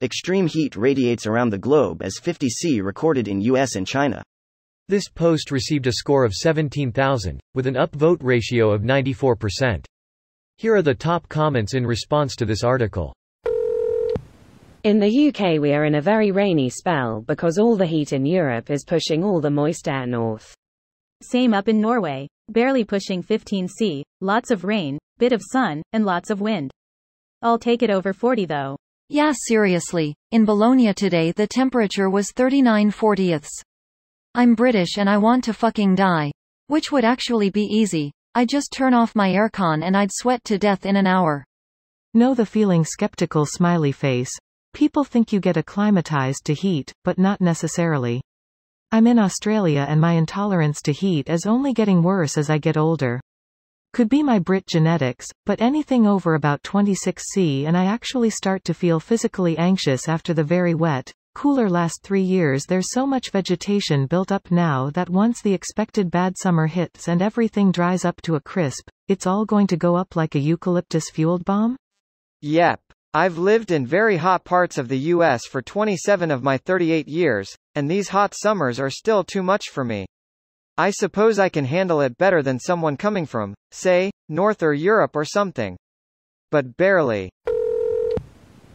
extreme heat radiates around the globe as 50°C recorded in US and China. This post received a score of 17,000, with an upvote ratio of 94%. Here are the top comments in response to this article. In the UK we are in a very rainy spell because all the heat in Europe is pushing all the moist air north. Same up in Norway, barely pushing 15°C, lots of rain, bit of sun, and lots of wind. I'll take it over 40 though. Yeah, seriously, in Bologna today the temperature was 39/40. I'm British and I want to fucking die. Which would actually be easy. I just turn off my aircon and I'd sweat to death in an hour. Know the feeling, skeptical smiley face. People think you get acclimatized to heat, but not necessarily. I'm in Australia and my intolerance to heat is only getting worse as I get older. Could be my Brit genetics, but anything over about 26°C and I actually start to feel physically anxious after the very wet, cooler last 3 years. There's so much vegetation built up now that once the expected bad summer hits and everything dries up to a crisp, it's all going to go up like a eucalyptus-fueled bomb? Yep. I've lived in very hot parts of the US for 27 of my 38 years, and these hot summers are still too much for me. I suppose I can handle it better than someone coming from, say, North or Europe or something. But barely.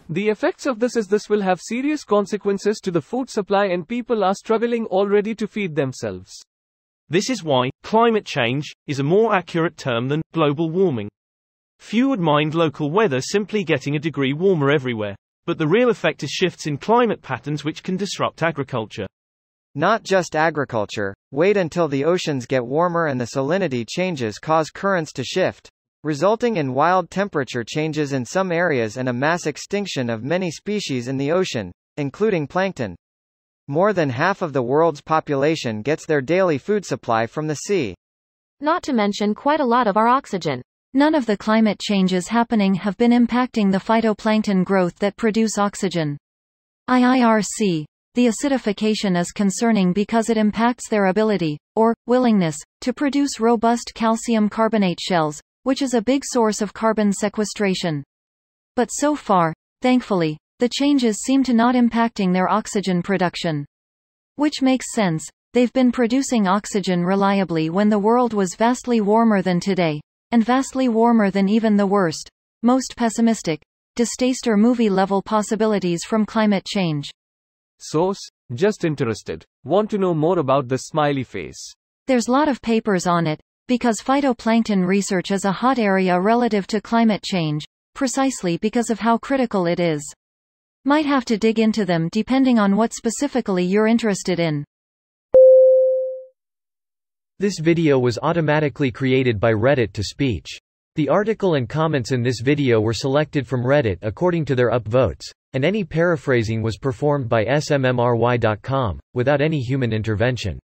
The effects of this will have serious consequences to the food supply and people are struggling already to feed themselves. This is why climate change is a more accurate term than global warming. Few would mind local weather simply getting a degree warmer everywhere, but the real effect is shifts in climate patterns which can disrupt agriculture. Not just agriculture, wait until the oceans get warmer and the salinity changes cause currents to shift, resulting in wild temperature changes in some areas and a mass extinction of many species in the ocean, including plankton. More than half of the world's population gets their daily food supply from the sea. Not to mention quite a lot of our oxygen. None of the climate changes happening have been impacting the phytoplankton growth that produce oxygen. IIRC. The acidification is concerning because it impacts their ability, or willingness, to produce robust calcium carbonate shells, which is a big source of carbon sequestration. But so far, thankfully, the changes seem to not impacting their oxygen production. Which makes sense, they've been producing oxygen reliably when the world was vastly warmer than today, and vastly warmer than even the worst, most pessimistic, disaster movie-level possibilities from climate change. Source: just interested. Want to know more about the smiley face? There's a lot of papers on it, because phytoplankton research is a hot area relative to climate change, precisely because of how critical it is. Might have to dig into them depending on what specifically you're interested in. This video was automatically created by Reddit to speech. The article and comments in this video were selected from Reddit according to their upvotes, and any paraphrasing was performed by smmry.com, without any human intervention.